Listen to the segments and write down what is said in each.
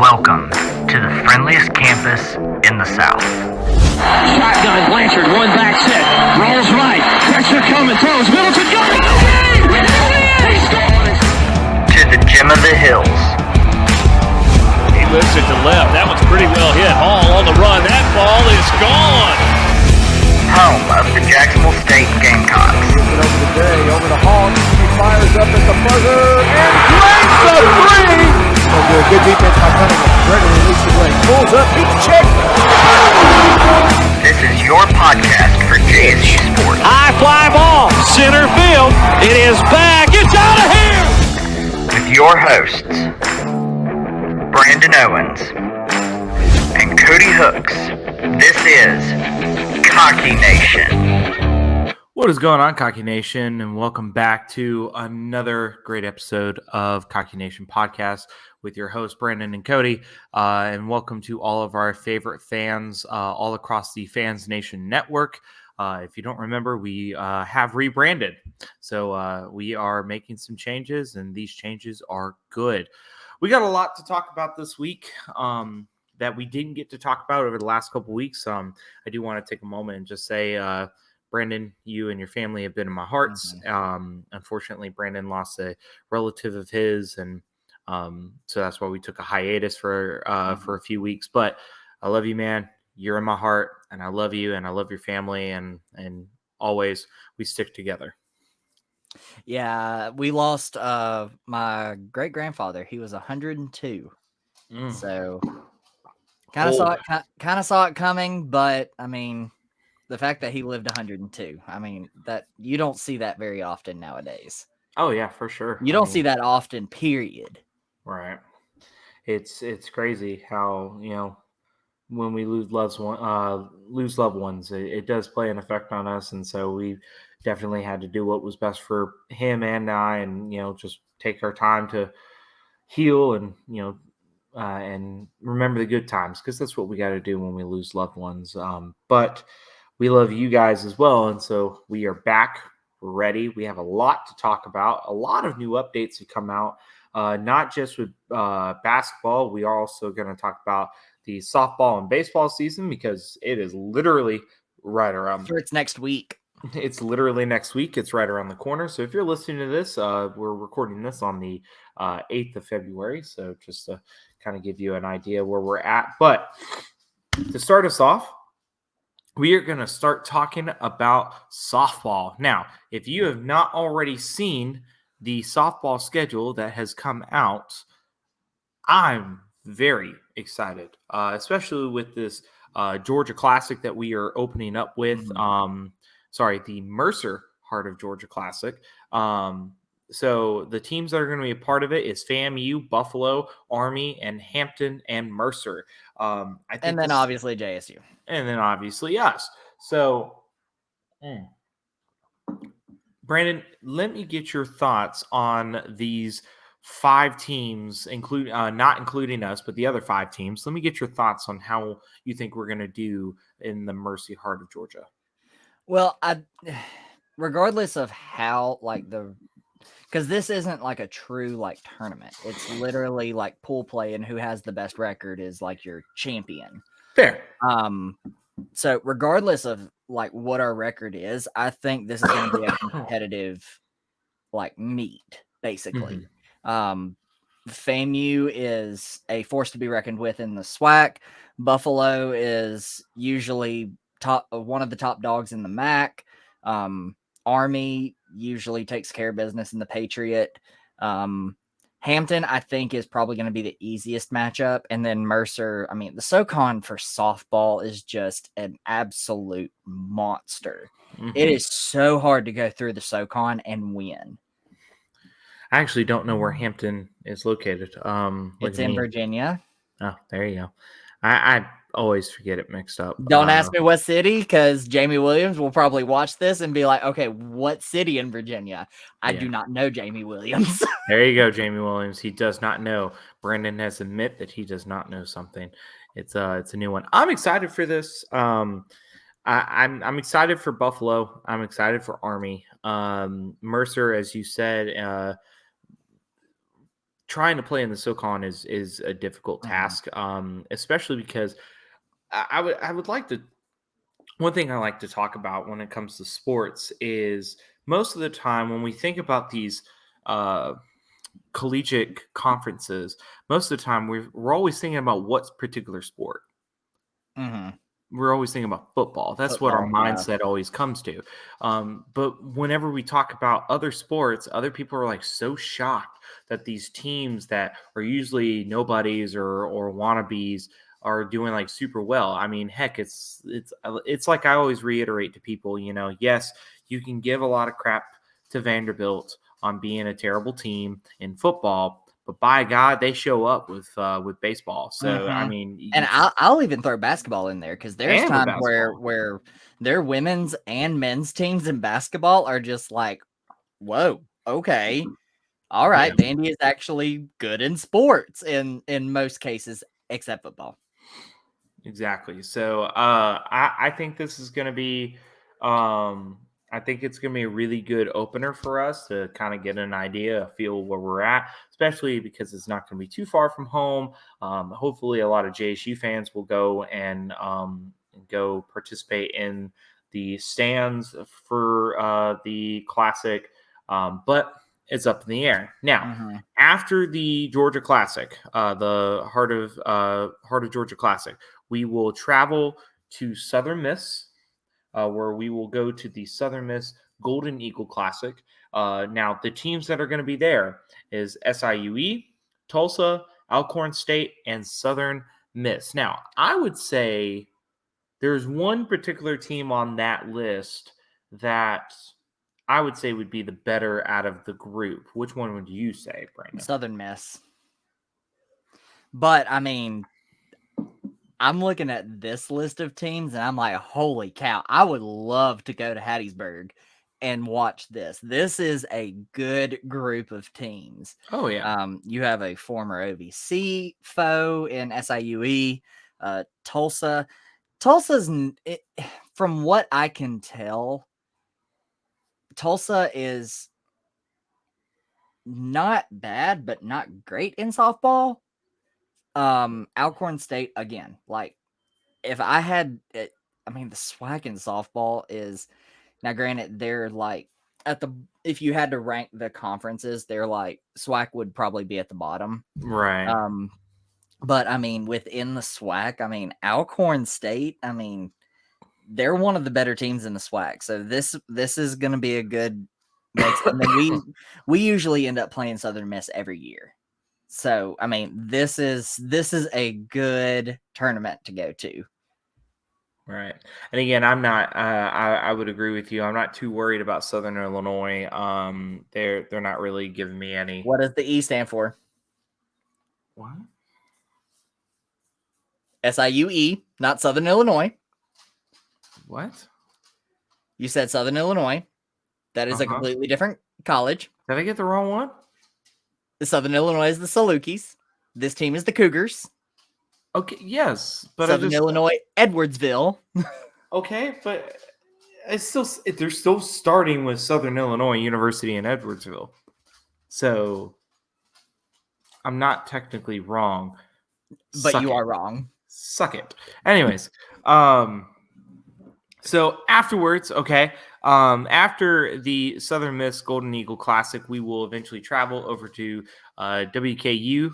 Welcome to the friendliest campus in the South. Shotgun Blanchard, one back set, rolls right, pressure coming, throws, Middleton, go! He scores! To the gym of the hills. He lifts it to left. That one's pretty well hit. Hall on the run. That ball is gone. Home of the Jacksonville State Gamecocks. Over the day, over the Hall. He fires up at the buzzer and drains the three. Good defense by Cunningham. Gregory releases the break. Pulls up. He checks. This is your podcast for JSU Sports. High fly ball. Center field. It is back. It's out of here. With your hosts, Brandon Owens and Cody Hooks. This is Cocky Nation. What is going on, Cocky Nation, and welcome back to another great episode of Cocky Nation Podcast with your hosts, Brandon and Cody, and welcome to all of our favorite fans all across the Fans Nation network. If you don't remember, we have rebranded, so we are making some changes, and these changes are good. We got a lot to talk about this week that we didn't get to talk about over the last couple weeks. I do want to take a moment and just say, Brandon, you and your family have been in my hearts. Unfortunately, Brandon lost a relative of his, and so that's why we took a hiatus for a few weeks. But I love you, man. You're in my heart, and I love you, and I love your family, and always we stick together. Yeah, we lost my great-grandfather. He was 102. So kind of saw it coming, but I mean, the fact that he lived 102, I mean, that you don't see that very often nowadays. Oh yeah, for sure. You don't see that often, period. Right. It's crazy how, when we lose loved ones, it does play an effect on us, and so we definitely had to do what was best for him and I, and just take our time to heal and and remember the good times, because that's what we got to do when we lose loved ones. But we love you guys as well, and so we are back. We're ready. We have a lot to talk about. A lot of new updates have come out, not just with basketball. We are also going to talk about the softball and baseball season, because it is literally right around. Sure, it's next week. It's literally next week. It's right around the corner. So if you're listening to this, we're recording this on the 8th of February. So just to kind of give you an idea where we're at. But to start us off, we are going to start talking about softball. Now, if you have not already seen the softball schedule that has come out, I'm very excited, especially with this Georgia Classic that we are opening up with. The Mercer Heart of Georgia Classic. So the teams that are going to be a part of it is FAMU, Buffalo, Army, and Hampton and Mercer. And then obviously JSU. And then obviously us. So, Brandon, let me get your thoughts on these 5 teams, not including us, but the other 5 teams. Let me get your thoughts on how you think we're going to do in the Mercy Heart of Georgia. Well, regardless of how, because this isn't like a true tournament. It's literally like pool play, and who has the best record is your champion. Fair. So regardless of what our record is, I think this is going to be a competitive meet, basically. FAMU is a force to be reckoned with in the SWAC. Buffalo is usually one of the top dogs in the MAC. Army usually takes care of business in the Patriot. Hampton, I think, is probably going to be the easiest matchup. And then Mercer, I mean, the SoCon for softball is just an absolute monster. It is so hard to go through the SoCon and win. I actually don't know where Hampton is located. It's in Virginia. Oh, there you go. I always forget it mixed up. Don't ask me what city, because Jamie Williams will probably watch this and be like, okay, what city in Virginia? I do not know Jamie Williams. There you go, Jamie Williams. He does not know. Brandon has admitted that he does not know something. It's a new one. I'm excited for this. I'm excited for Buffalo. I'm excited for Army. Mercer, as you said, trying to play in the SoCon is a difficult task, especially because I would like to. One thing I like to talk about when it comes to sports is most of the time when we think about these uh, collegiate conferences, most of the time we're always thinking about what particular sport. Mm-hmm. We're always thinking about football. That's what our Football, yeah. mindset always comes to. But whenever we talk about other sports, other people are like so shocked that these teams that are usually nobodies or wannabes are doing like super well. I mean, heck, it's like I always reiterate to people, yes, you can give a lot of crap to Vanderbilt on being a terrible team in football, but by God, they show up with baseball. So I mean, And I'll even throw basketball in there because there's And with times where basketball. their women's and men's teams in basketball are just like, whoa, okay, all right, Yeah. Vandy is actually good in sports in most cases except football. Exactly. So I think this is going to be, I think it's going to be a really good opener for us to kind of get an idea, a feel where we're at, especially because it's not going to be too far from home. Hopefully, a lot of JSU fans will go and go participate in the stands for the Classic, but it's up in the air now. After the Georgia Classic, the Heart of Georgia Classic, we will travel to Southern Miss, where we will go to the Southern Miss Golden Eagle Classic. Now, the teams that are going to be there is SIUE, Tulsa, Alcorn State, and Southern Miss. Now, I would say there's one particular team on that list that I would say would be the better out of the group. Which one would you say, Brandon? Southern Miss. But I mean, I'm looking at this list of teams and I'm like, holy cow, I would love to go to Hattiesburg and watch this. This is a good group of teams. Oh, yeah. You have a former OVC foe in SIUE, Tulsa. Tulsa's, from what I can tell, Tulsa is not bad, but not great in softball. Alcorn State, again, like, if I had it, I mean, the SWAC in softball is, now granted, they're like if you had to rank the conferences, they're like, SWAC would probably be at the bottom. Right. But I mean, within the SWAC, I mean, Alcorn State, I mean, they're one of the better teams in the SWAC. So this is going to be a good mix. I mean, we usually end up playing Southern Miss every year. So, I mean, this is a good tournament to go to. Right. And again, I'm not I would agree with you. I'm not too worried about Southern Illinois. They're not really giving me any. What does the E stand for? What? SIUE, not Southern Illinois. What? You said Southern Illinois. That is a completely different college. Did I get the wrong one? The Southern Illinois is the Salukis. This team is the Cougars. Okay, yes, but Southern Illinois, Edwardsville. Okay, but they're still starting with Southern Illinois University in Edwardsville. So I'm not technically wrong. But you are wrong. Suck it. Anyways, so afterwards, okay, after the Southern Miss Golden Eagle Classic, we will eventually travel over to WKU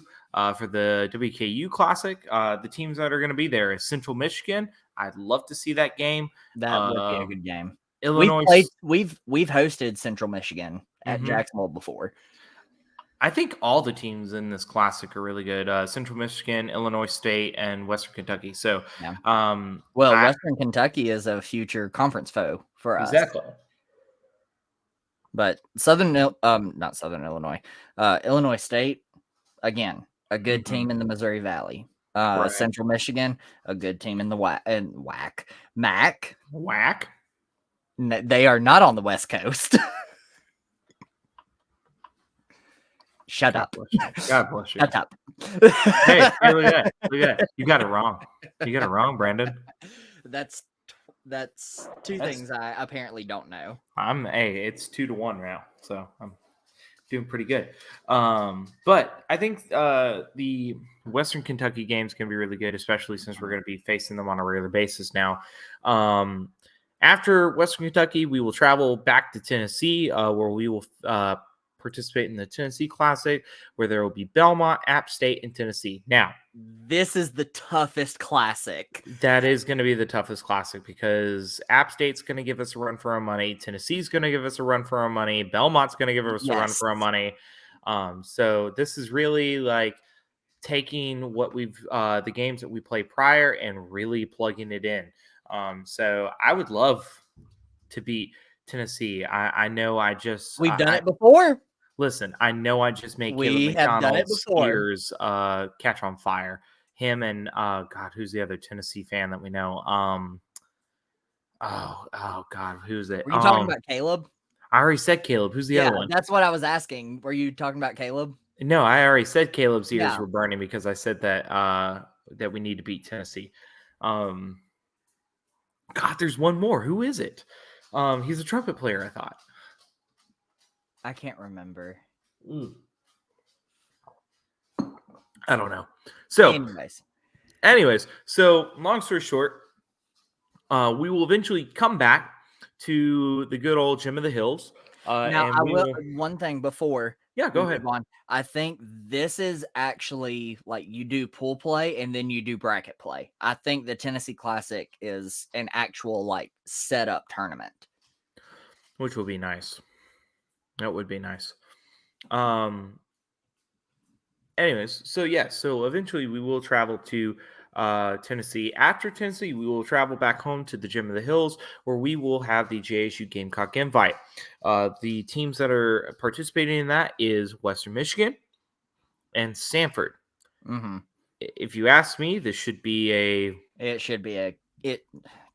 for the WKU Classic. The teams that are going to be there is Central Michigan. I'd love to see that game. That would be a good game. Illinois. We've hosted Central Michigan at Jacksonville before. I think all the teams in this classic are really good. Central Michigan, Illinois State, and Western Kentucky. So, yeah. Western Kentucky is a future conference foe for us. Exactly. But not Southern Illinois, Illinois State, again, a good team in the Missouri Valley. Right. Central Michigan, a good team in the MAC. Whack. They are not on the West Coast. Shut up. God bless you. Shut up. Hey, look at that. You got it wrong. You got it wrong, Brandon. That's two things I apparently don't know. It's 2-1 now. So doing pretty good. But I think the Western Kentucky game's going to be really good, especially since we're going to be facing them on a regular basis now. After Western Kentucky, we will travel back to Tennessee, where we will participate in the Tennessee Classic, where there will be Belmont, App State, and Tennessee. Now, This is the toughest classic. that is going to be the toughest classic because App State's going to give us a run for our money. Tennessee's going to give us a run for our money. Belmont's going to give us a run for our money. So this is really like taking what we've the games that we played prior and really plugging it in. So I would love to beat Tennessee. I know I just We've done it before. listen. I know I just made We Caleb have done it McDonald's before. ears catch on fire. Him and God, who's the other Tennessee fan that we know? Oh God, who's it? Were you talking about Caleb? I already said Caleb. Who's the other one? That's what I was asking. Were you talking about Caleb? No, I already said Caleb's ears Yeah. were burning because I said that that we need to beat Tennessee. God, there's one more. Who is it? He's a trumpet player, I thought. I can't remember. I don't know. So, anyways, so long story short, we will eventually come back to the good old Gym of the Hills. now and I we will one thing before. Yeah, go we ahead. move on. I think this is actually like you do pool play and then you do bracket play. I think the Tennessee Classic is an actual like setup tournament. Which will be nice. That would be nice. Anyways, so eventually we will travel to Tennessee. After Tennessee, we will travel back home to the Gym of the Hills, where we will have the JSU Gamecock Invite. The teams that are participating in that is Western Michigan and Sanford. Mm-hmm. If you ask me, this should be It should be a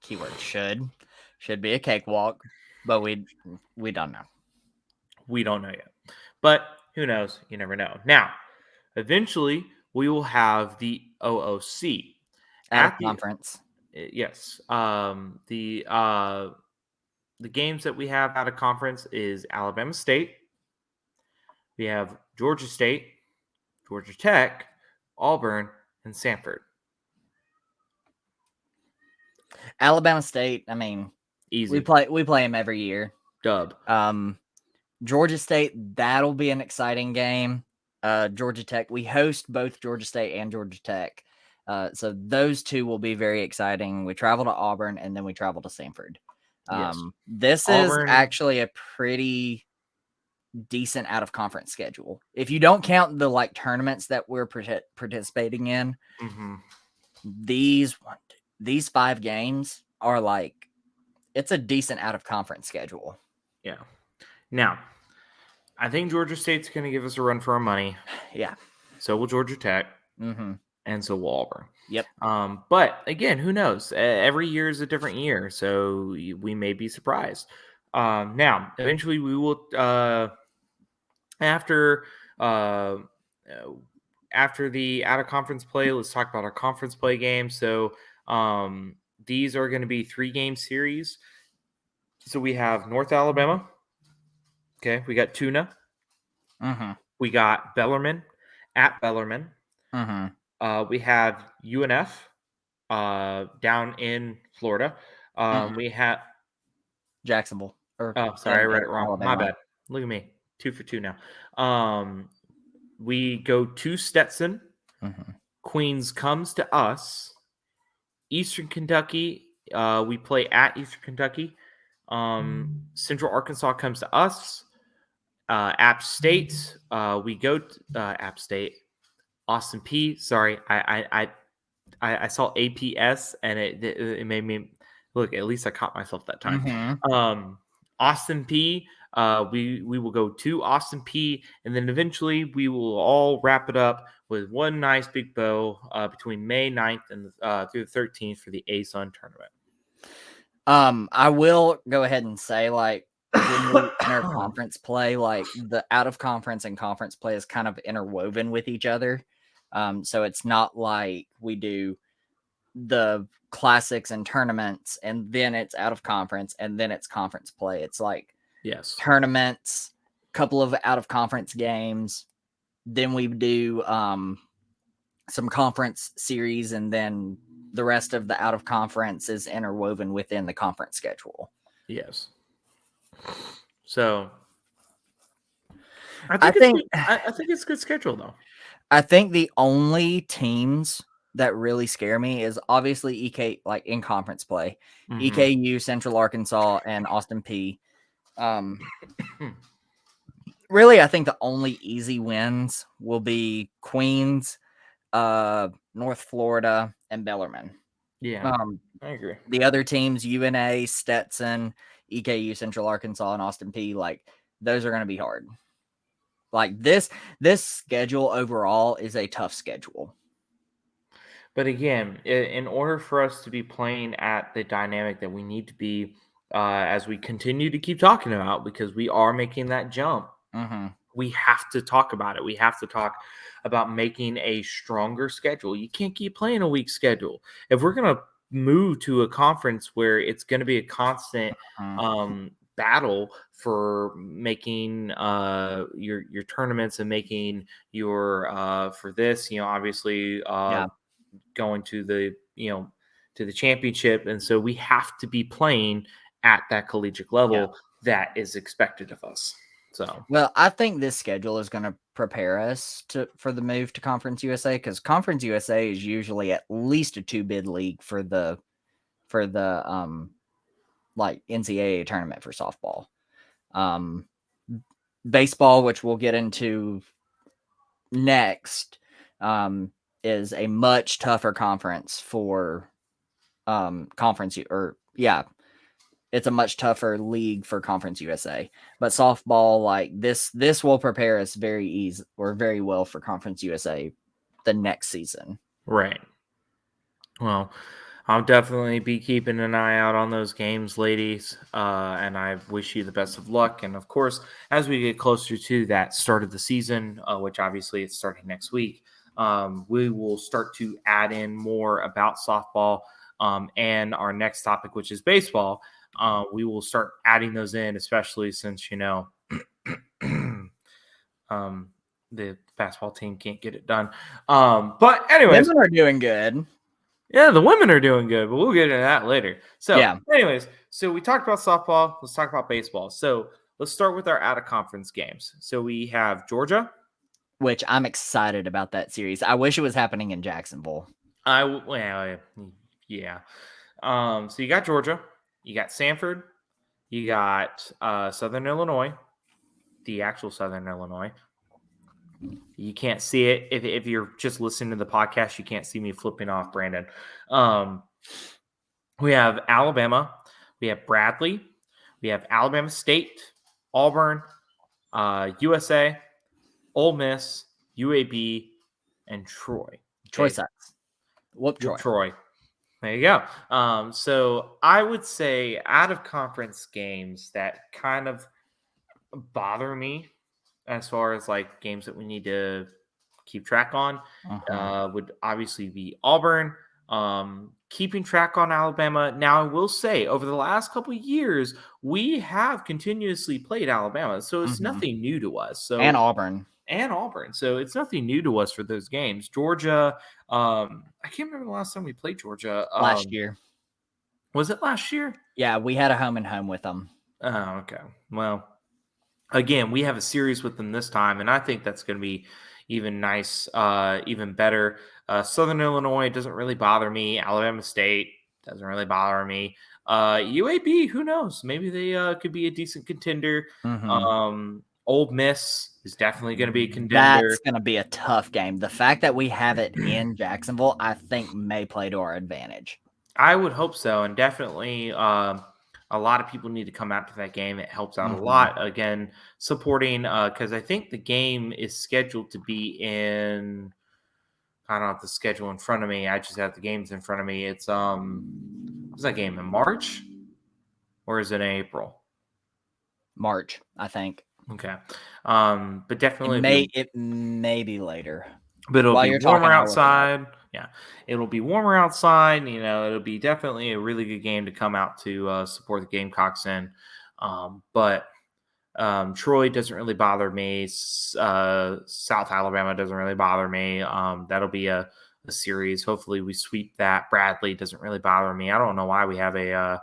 keyword should be a cakewalk, but we don't know. We don't know yet, but who knows? You never know. Now, eventually, we will have the OOC At conference. Yes. The games that we have out of conference is Alabama State. We have Georgia State, Georgia Tech, Auburn, and Sanford. Alabama State, I mean, easy. We play them every year. Dub. Georgia State, that'll be an exciting game. Georgia Tech, we host both Georgia State and Georgia Tech. So those two will be very exciting. We travel to Auburn and then we travel to Sanford. Yes. This Auburn, is actually a pretty decent out of conference schedule. If you don't count the like tournaments that we're participating in, these 5 games are like, it's a decent out of conference schedule. Yeah. Now, I think Georgia State's going to give us a run for our money. Yeah. So will Georgia Tech. Mm-hmm. And so will Auburn. Yep. But again, who knows? Every year is a different year, so we may be surprised. Now, eventually, we will after the out of conference play. Let's talk about our conference play games. So these are going to be 3-game series. So we have North Alabama. Okay, we got Tuna. Mm-hmm. We got Bellarmine at Bellarmine. Mm-hmm. We have UNF down in Florida. We have Jacksonville. Sorry, I read it wrong. Alabama. My bad. Look at me. 2 for 2 now. We go to Stetson. Mm-hmm. Queens comes to us. Eastern Kentucky, we play at Eastern Kentucky. Central Arkansas comes to us. App State, we go to App State. Austin P. Sorry, I saw APS and it made me look. At least I caught myself that time. Mm-hmm. Austin P. We will go to Austin P. And then eventually we will all wrap it up with one nice big bow between May 9th and through the 13th for the ASUN Tournament. I will go ahead and say, like, when we enter conference play, like the out of conference and conference play is kind of interwoven with each other. So it's not like we do the classics and tournaments and then it's out of conference and then it's conference play. It's like yes, tournaments couple of out of conference games. Then we do some conference series, and then the rest of the out of conference is interwoven within the conference schedule. Yes. So I I think, think I think it's a good schedule though. I think the only teams that really scare me is obviously EK, like in conference play, Mhm. EKU, Central Arkansas, and Austin P. Really, I think the only easy wins will be Queens, North Florida, and Bellarmine. Yeah, I agree. The other teams, UNA, Stetson, EKU, Central Arkansas, and Austin P, like those are going to be hard. Like this schedule overall is a tough schedule. But again, in order for us to be playing at the dynamic that we need to be, as we continue to keep talking about, because we are making that jump, we have to talk about it. We have to talk about making a stronger schedule. You can't keep playing a weak schedule. If we're going to move to a conference where it's going to be a constant battle for making your tournaments and making your for this, obviously going to the to the championship, and so we have to be playing at that collegiate level that is expected of us. So, well, I think this schedule is going to prepare us for the move to Conference USA, because Conference USA is usually at least a 2-bid league for the like NCAA tournament for softball. Baseball, which we'll get into next, is a much tougher conference for it's a much tougher league for Conference USA. But softball, like this will prepare us very well for Conference USA the next season. right. Well, I'll definitely be keeping an eye out on those games, ladies. And I wish you the best of luck. And of course, as we get closer to that start of the season, which obviously it's starting next week, we will start to add in more about softball. And our next topic, which is baseball, we will start adding those in, especially since, the basketball team can't get it done. But anyways, Women are doing good. yeah, the women are doing good, but we'll get into that later. So, Yeah. anyways, so we talked about softball. Let's talk about baseball. So let's start with our out-of-conference games. So we have Georgia. Which I'm excited about that series. I wish it was happening in Jacksonville. Yeah. So you got Georgia, you got Sanford, you got Southern Illinois, the actual Southern Illinois. You can't see it if you're just listening to the podcast. You can't see me flipping off Brandon. We have Alabama, we have Bradley, we have Alabama State, Auburn, USA, Ole Miss, UAB, and Troy. Troy sucks. Whoop Troy. Troy. There you go. So I would say out of conference games that kind of bother me as far as like games that we need to keep track on would obviously be Auburn. Keeping track on Alabama. Now, I will say over the last couple of years, we have continuously played Alabama, so it's nothing new to us. So and Auburn. So it's nothing new to us for those games. Georgia, I can't remember the last time we played Georgia. Last year. Was it last year? Yeah, we had a home and home with them. Oh, okay. Well, again, we have a series with them this time, and I think that's going to be even nice, even better. Southern Illinois doesn't really bother me. Alabama State doesn't really bother me. UAB, who knows? Maybe they could be a decent contender. Ole Miss is definitely going to be a contender. That's going to be a tough game. The fact that we have it in Jacksonville, I think, may play to our advantage. I would hope so, and definitely a lot of people need to come out to that game. It helps out a lot. Again, supporting because I think the game is scheduled to be in. I don't have the schedule in front of me. I just have the games in front of me. It's what's that game in March, or is it in April? March, I think. Okay, but definitely it may be later. But it'll be warmer outside. Yeah, it'll be warmer outside. It'll be definitely a really good game to come out to support the Gamecocks in. But Troy doesn't really bother me. South Alabama doesn't really bother me. That'll be a series. Hopefully we sweep that. Bradley doesn't really bother me. I don't know why we have a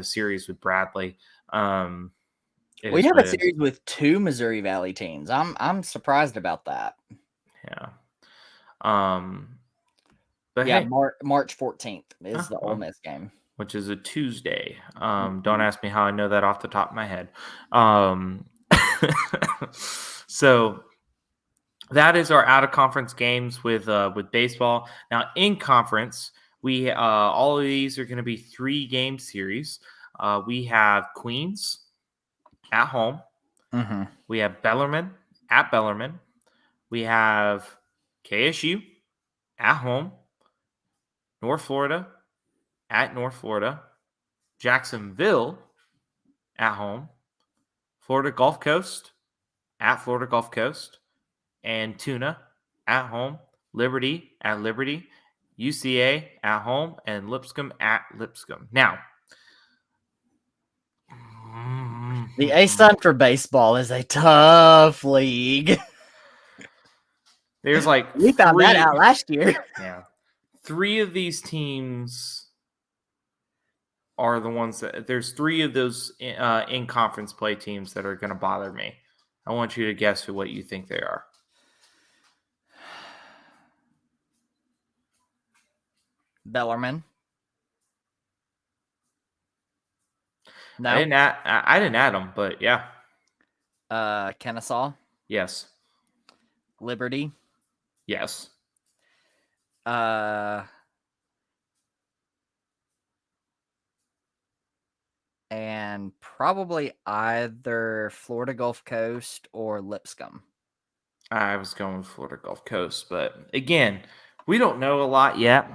series with Bradley. We have a series with 2 Missouri Valley teams. I'm surprised about that. Yeah. But yeah, hey, March 14th is the Ole Miss game, which is a Tuesday. Don't ask me how I know that off the top of my head. So that is our out of conference games with baseball. Now in conference, we all of these are going to be 3-game series. We have Queens at home. Mm-hmm. We have Bellarmine at Bellarmine. We have KSU at home. North Florida at North Florida. Jacksonville at home. Florida Gulf Coast at Florida Gulf Coast. And Tuna at home. Liberty at Liberty. UCA at home. And Lipscomb at Lipscomb. Now, The ASUN for baseball is a tough league. there's like We found that out last year. Yeah. 3 of these teams are the ones that there's 3 of those in conference play teams that are going to bother me. I want you to guess what you think they are. Bellarmine. No. I didn't add them, but yeah. Kennesaw. Yes. Liberty. Yes. And probably either Florida Gulf Coast or Lipscomb. I was going with Florida Gulf Coast, but again, we don't know a lot yet.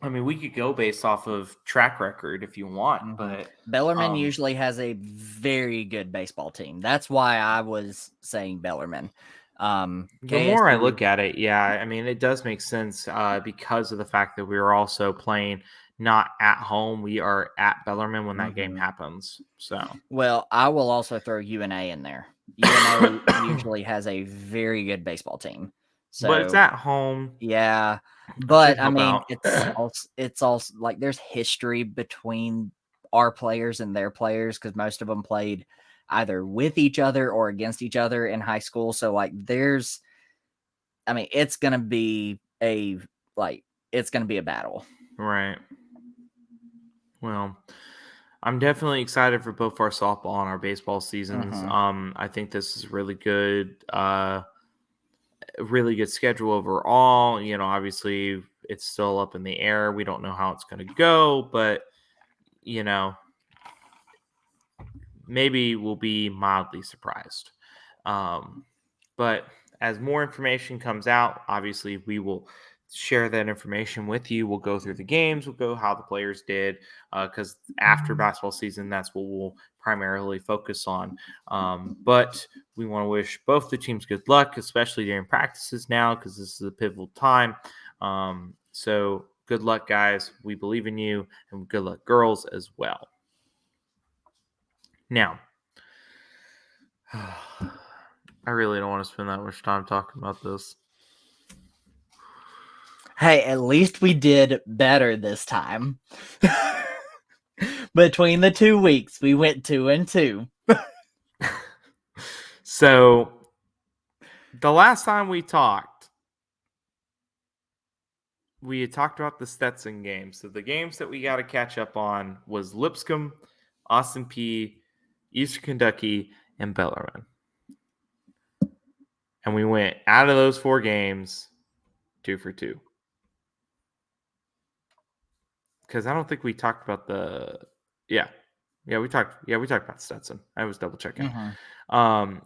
I mean, we could go based off of track record if you want, but Bellarmine usually has a very good baseball team. That's why I was saying Bellarmine. The more I look at it, yeah, I mean, it does make sense because of the fact that we are also playing not at home. We are at Bellarmine when that game happens. So, well, I will also throw UNA in there. UNA usually has a very good baseball team. So, but it's at home. Yeah, but I mean, it's also like there's history between our players and their players because most of them played either with each other or against each other in high school. So like, it's gonna be a battle, right? Well, I'm definitely excited for both our softball and our baseball seasons. I think this is really good. Really good schedule overall. You know, obviously it's still up in the air. We don't know how it's going to go, but you know, maybe we'll be mildly surprised. But as more information comes out, obviously we will share that information with you. We'll go through the games. We'll go how the players did because after basketball season, that's what we'll primarily focus on. But we want to wish both the teams good luck, especially during practices now because this is a pivotal time. So good luck, guys. We believe in you, and good luck, girls, as well. Now, I really don't want to spend that much time talking about this. Hey, at least we did better this time. Between the 2 weeks, we went 2-2. So, the last time we talked, we had talked about the Stetson game. So, the games that we got to catch up on was Lipscomb, Austin Peay, Eastern Kentucky, and Bellarmine. And we went out of those 4 games 2 for 2. Because I don't think we talked about we talked about Stetson. I was double checking.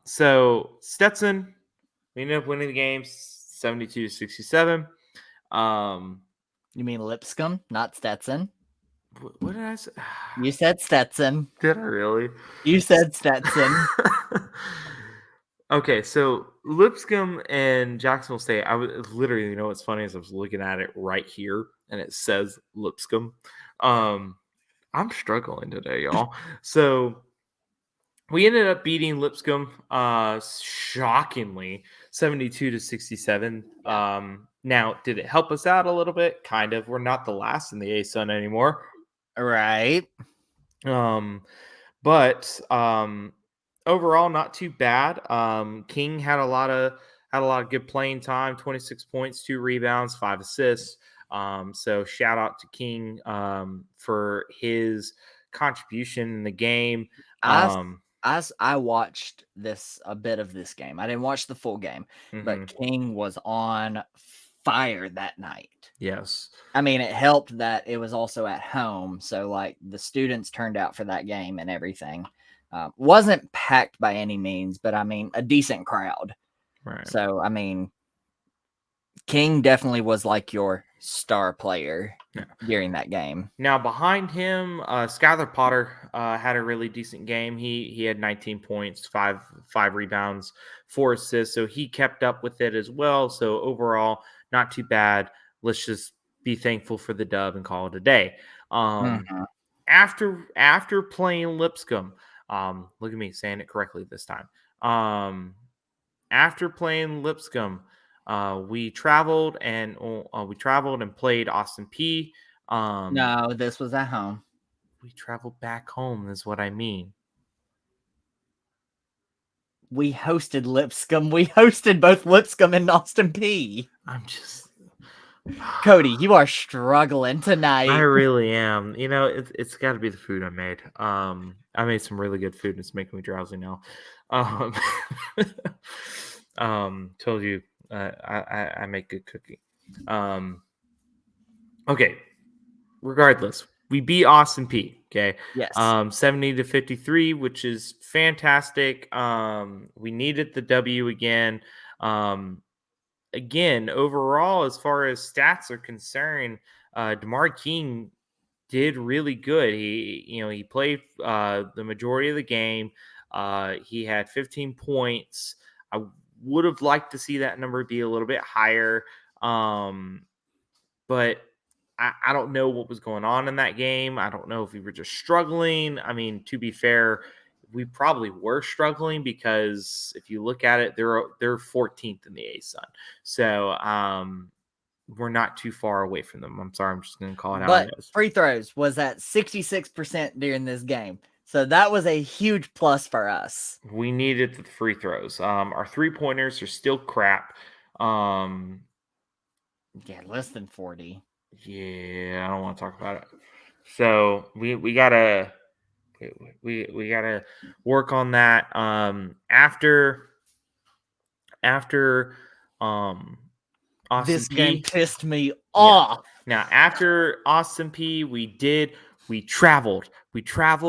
So Stetson, we ended up winning the game 72-67. You mean Lipscomb, not Stetson? What did I say? You said Stetson. Did I really? You said Stetson. Okay, so Lipscomb and Jacksonville State, I was literally, you know what's funny is I was looking at it right here and it says Lipscomb. I'm struggling today, y'all. So we ended up beating Lipscomb shockingly 72-67. Now, did it help us out a little bit? Kind of. We're not the last in the ASUN anymore. Right. But overall, not too bad. King had a lot of good playing time. 26 points, 2 rebounds, 5 assists. So shout out to King for his contribution in the game. I watched a bit of this game. I didn't watch the full game, but King was on fire that night. Yes. I mean, it helped that it was also at home, so like the students turned out for that game and everything. Wasn't packed by any means, but I mean a decent crowd. Right. So I mean, King definitely was like your star player during that game. Now behind him, Skylar Potter had a really decent game. He had 19 points, five rebounds, 4 assists. So he kept up with it as well. So overall, not too bad. Let's just be thankful for the dub and call it a day. After playing Lipscomb, look at me saying it correctly this time. After playing Lipscomb, we traveled and played Austin P. No, this was at home. We traveled back home is what I mean. We hosted Lipscomb. We hosted both Lipscomb and Austin P. I'm just Cody, you are struggling tonight. I really am. You know, it's got to be the food I made. I made some really good food and it's making me drowsy now. Told you I make good cooking. Okay. Regardless, we beat Austin P. Okay. Yes. 70-53, which is fantastic. We needed the W again. Again, overall, as far as stats are concerned, DeMar King did really good. He played the majority of the game. He had 15 points. I would have liked to see that number be a little bit higher. But I don't know what was going on in that game. I don't know if we were just struggling. I mean, to be fair, we probably were struggling because if you look at it, they're 14th in the ASUN. So we're not too far away from them. I'm sorry, I'm just going to call it how it is. Free throws was at 66% during this game. So that was a huge plus for us. We needed the free throws. Our 3-pointers are still crap. Yeah, less than 40. Yeah, I don't want to talk about it. So we gotta work on that. After Austin this P, game pissed me off. Now after Austin P, we traveled. We got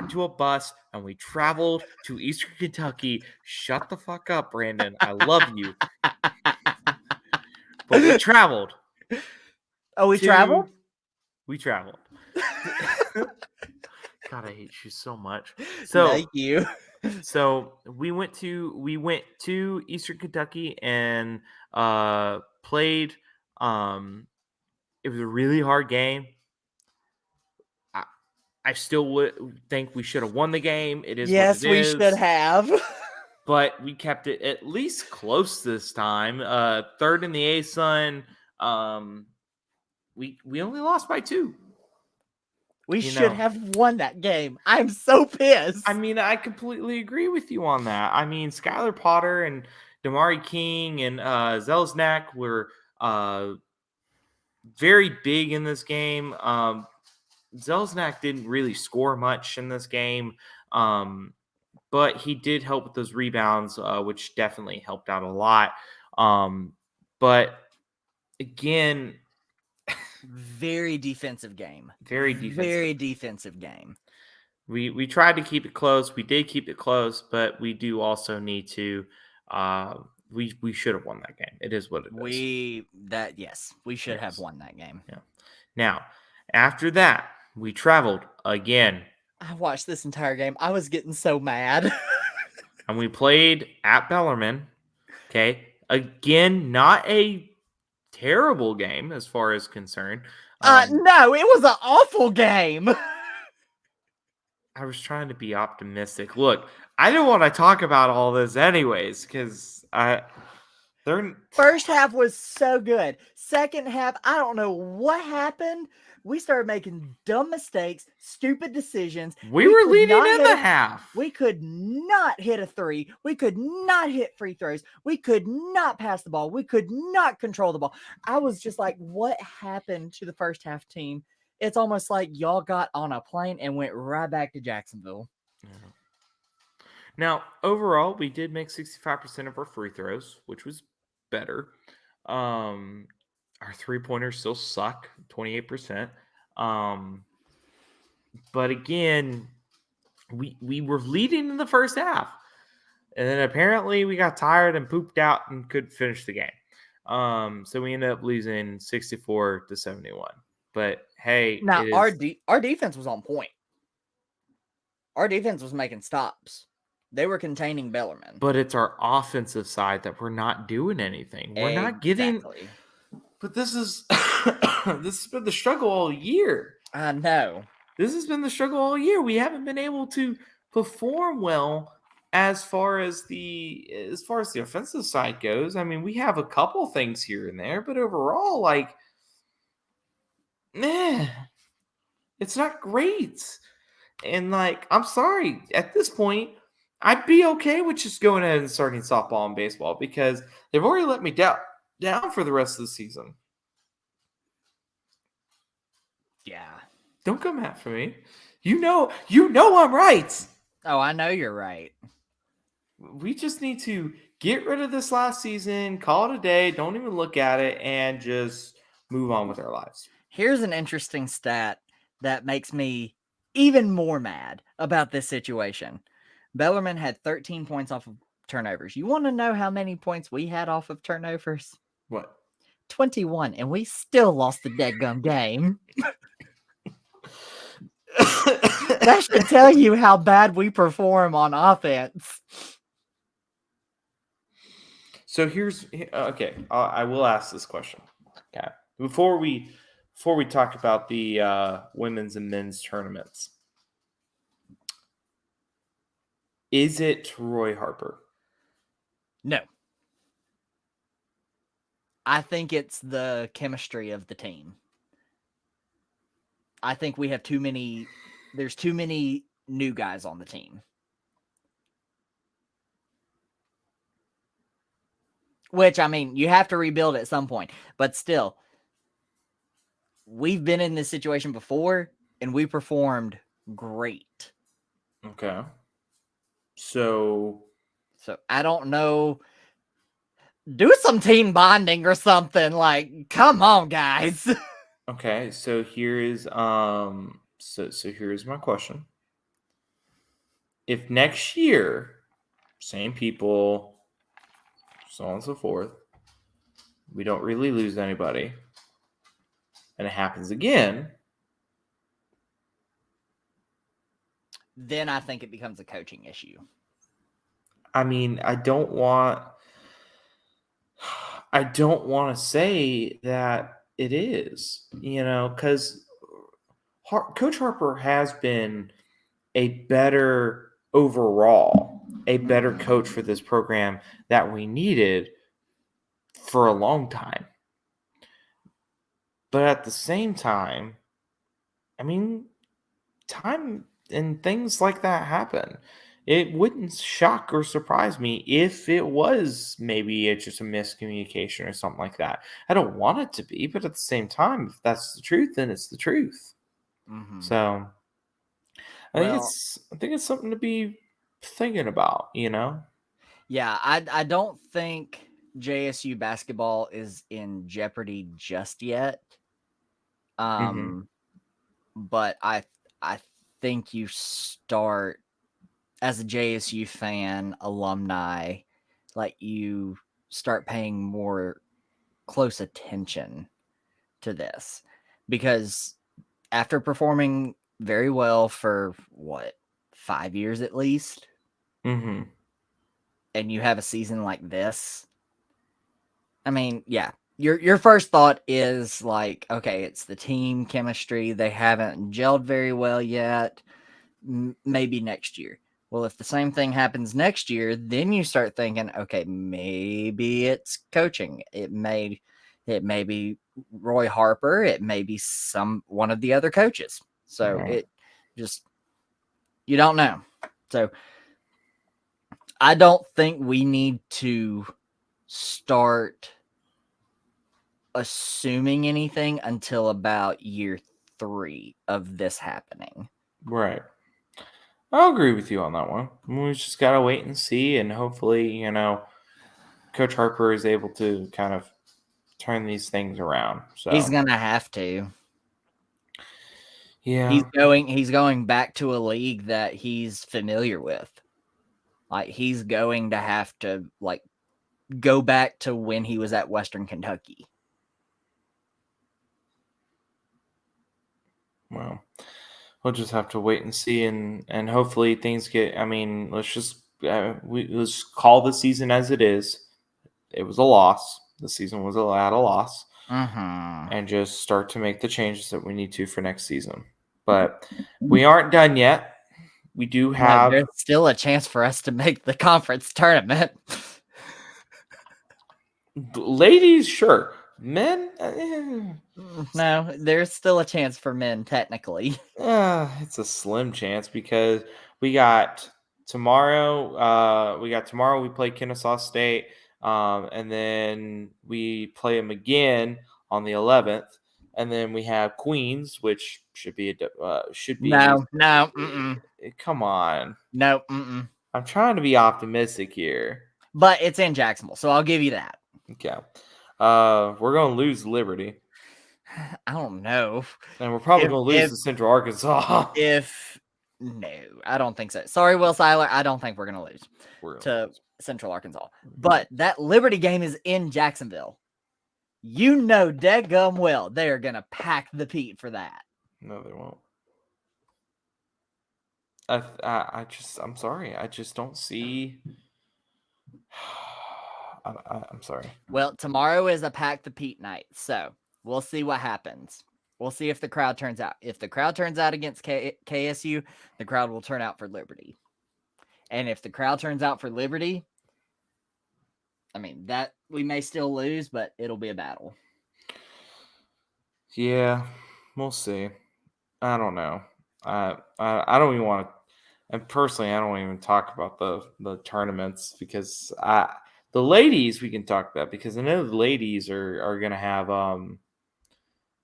into a bus and we traveled to Eastern Kentucky. Shut the fuck up, Brandon. I love you. But we traveled. Oh, we traveled? We traveled. God, I hate you so much. So thank you. So we went to Eastern Kentucky and played. It was a really hard game. I still would think we should have won the game. It is yes, what it is. we should have. But we kept it at least close this time. Third in the ASUN. We only lost by 2. We should have won that game. I'm so pissed. I mean, I completely agree with you on that. I mean, Skylar Potter and Damari King and Zelznak were very big in this game. Zelznak didn't really score much in this game. But he did help with those rebounds, which definitely helped out a lot. But again, very defensive game. Very defensive game. We tried to keep it close. We did keep it close, but we do also need to. We should have won that game. It is what it is. We should have won that game. Yeah. Now, after that, we traveled again. I watched this entire game. I was getting so mad. And we played at Bellarmine. Okay. Again, not a terrible game as far as concerned. No, it was an awful game. I was trying to be optimistic. Look, I didn't want to talk about all this anyways because they're First half was so good. Second half, I don't know what happened. We started making dumb mistakes, stupid decisions. we were could leading not in hit the a- half. We could not hit a three. We could not hit free throws. We could not pass the ball. We could not control the ball. I was just like, what happened to the first half team? It's almost like y'all got on a plane and went right back to Jacksonville. Now, overall, we did make 65% of our free throws, which was better. Our three-pointers still suck, 28%. But again, we were leading in the first half. And then apparently we got tired and pooped out and couldn't finish the game. So we ended up losing 64-71. But hey, Now, it is, our defense was on point. Our defense was making stops. They were containing Bellarmine. but it's our offensive side that we're not doing anything. We're not getting. Exactly. But this is this has been the struggle all year. I know. This has been the struggle all year. We haven't been able to perform well as far as the offensive side goes. I mean, we have a couple things here and there, but overall, like, it's not great. And like, I'm sorry, at this point, I'd be okay with just going ahead and starting softball and baseball because they've already let me down for the rest of the season. Yeah. Don't come after me. You know I'm right. Oh, I know you're right. We just need to get rid of this last season, call it a day, don't even look at it, and just move on with our lives. Here's an interesting stat that makes me even more mad about this situation. Bellarmine had 13 points off of turnovers. You want to know how many points we had off of turnovers? What? 21, and we still lost the deadgum game. That should tell you how bad we perform on offense. So here's okay. I will ask this question. Okay, before we talk about the women's and men's tournaments, is it Roy Harper? No. I think it's the chemistry of the team. I think we have there's too many new guys on the team. Which, I mean, you have to rebuild at some point. But still, we've been in this situation before, and we performed great. Okay. So I don't know. Do some team bonding or something. Like, come on, guys. okay. So here is so here's my question. If next year, same people, so on and so forth, we don't really lose anybody, and it happens again, then I think it becomes a coaching issue. I mean, I don't want to say that it is, because Coach Harper has been a better coach for this program that we needed for a long time. But at the same time, I mean, time and things like that happen. It wouldn't shock or surprise me if it was maybe just a miscommunication or something like that. I don't want it to be, but at the same time, if that's the truth, then it's the truth. Mm-hmm. So I think it's something to be thinking about, Yeah, I don't think JSU basketball is in jeopardy just yet. But I think you start as a JSU fan, alumni, like you start paying more close attention to this, because after performing very well for 5 years at least, and you have a season like this, I mean, yeah, your first thought is like, okay, it's the team chemistry. They haven't gelled very well yet. maybe next year. Well, if the same thing happens next year, then you start thinking, okay, maybe it's coaching. It may be Roy Harper. It may be one of the other coaches. So Right. you don't know. So I don't think we need to start assuming anything until about year 3 of this happening. Right. I'll agree with you on that one. We just got to wait and see. And hopefully, Coach Harper is able to kind of turn these things around. So He's going to have to. yeah. He's going back to a league that he's familiar with. Like, he's going to have to go back to when he was at Western Kentucky. Well, we'll just have to wait and see, and hopefully things get. I mean, let's call the season as it is. It was a loss. The season was at a loss, and just start to make the changes that we need to for next season. But we aren't done yet. We do have. There's still a chance for us to make the conference tournament. Ladies, sure. Men, no, there's still a chance for men, technically. It's a slim chance because we got tomorrow. We play Kennesaw State, and then we play them again on the 11th, and then we have Queens, which should be No. Come on, No. I'm trying to be optimistic here, but it's in Jacksonville, so I'll give you that. Okay. We're gonna lose Liberty. I don't know. And we're probably gonna lose to Central Arkansas. No, I don't think so. Sorry, Will Seiler. I don't think we're gonna lose to Central Arkansas. But that Liberty game is in Jacksonville. You know deadgum well they are gonna pack the Pete for that. No, they won't. I'm sorry. I just don't see. I'm sorry. Well, tomorrow is a pack the Pete night, so we'll see what happens. We'll see if the crowd turns out. If the crowd turns out against KSU, the crowd will turn out for Liberty. And if the crowd turns out for Liberty, I mean, that we may still lose, but it'll be a battle. Yeah, we'll see. I don't know. I don't even want to. And personally, I don't even talk about the tournaments because the ladies we can talk about because I know the ladies are gonna have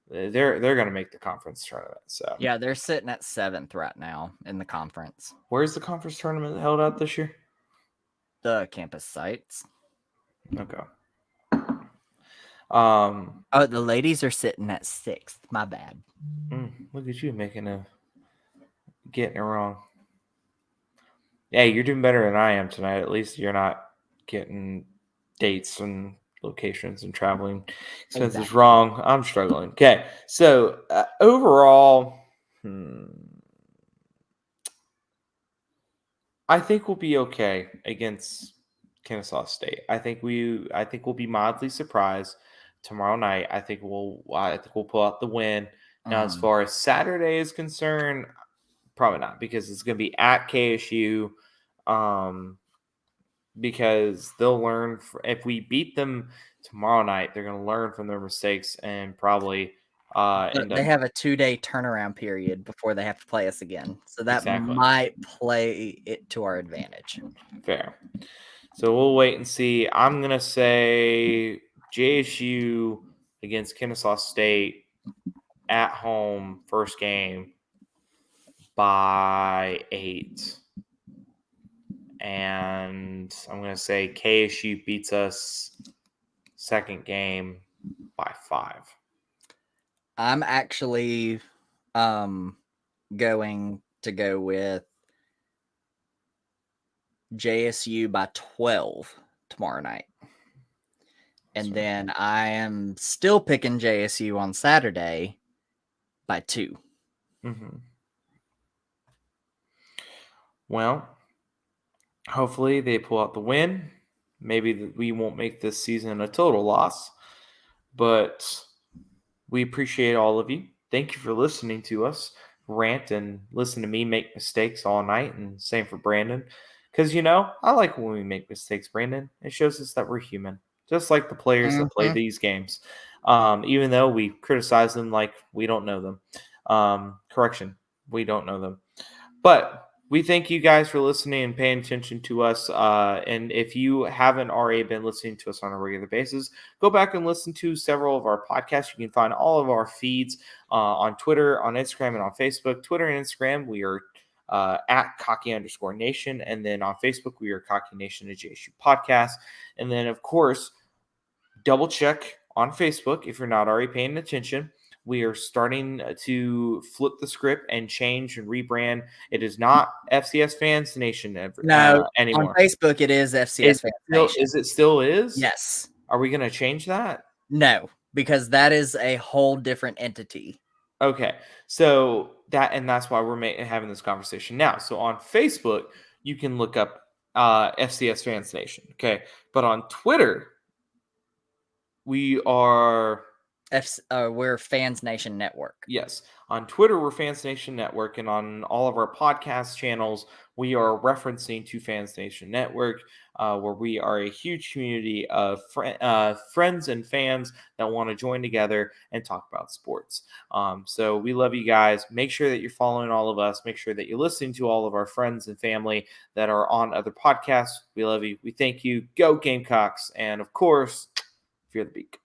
they're gonna make the conference tournament. So yeah, they're sitting at 7th right now in the conference. Where's the conference tournament held out this year? The campus sites. Okay. The ladies are sitting at 6th. My bad. Look at you getting it wrong. Yeah, you're doing better than I am tonight. At least you're not getting dates and locations and traveling expenses wrong. I'm struggling. Okay, so overall, I think we'll be okay against Kennesaw State. I think we'll be mildly surprised tomorrow night. I think we'll pull out the win. Now, as far as Saturday is concerned, probably not because it's going to be at KSU. Because they'll learn if we beat them tomorrow night, they're going to learn from their mistakes and probably they have a 2-day turnaround period before they have to play us again, so that might play it to our advantage. Fair. So we'll wait and see. I'm going to say JSU against Kennesaw State at home, first game by 8. And I'm going to say KSU beats us second game by 5. I'm actually going to go with JSU by 12 tomorrow night. And then I am still picking JSU on Saturday by 2. Well, hopefully they pull out the win. Maybe we won't make this season a total loss, but we appreciate all of you. Thank you for listening to us. rant and listen to me make mistakes all night, and same for Brandon. Because, I like when we make mistakes, Brandon. It shows us that we're human, just like the players that play these games. Even though we criticize them like we don't know them. Correction, we don't know them. But we thank you guys for listening and paying attention to us. And if you haven't already been listening to us on a regular basis, go back and listen to several of our podcasts. You can find all of our feeds on Twitter, on Instagram, and on Facebook. Twitter and Instagram, we are at Cocky_Nation. And then on Facebook, we are Cocky Nation, a JSU podcast. And then, of course, double check on Facebook if you're not already paying attention. We are starting to flip the script and change and rebrand. It is not FCS Fans Nation anymore. On Facebook it is FCS Fans Nation. Is it still is? Yes. Are we going to change that? No, because that is a whole different entity. Okay, so that's why we're having this conversation now. So on Facebook, you can look up FCS Fans Nation. Okay, but on Twitter, we are. We're Fans Nation Network. Yes. On Twitter, we're Fans Nation Network. And on all of our podcast channels, we are referencing to Fans Nation Network, where we are a huge community of friends and fans that want to join together and talk about sports. So we love you guys. Make sure that you're following all of us. Make sure that you're listening to all of our friends and family that are on other podcasts. We love you. We thank you. Go Gamecocks. And, of course, fear the beak.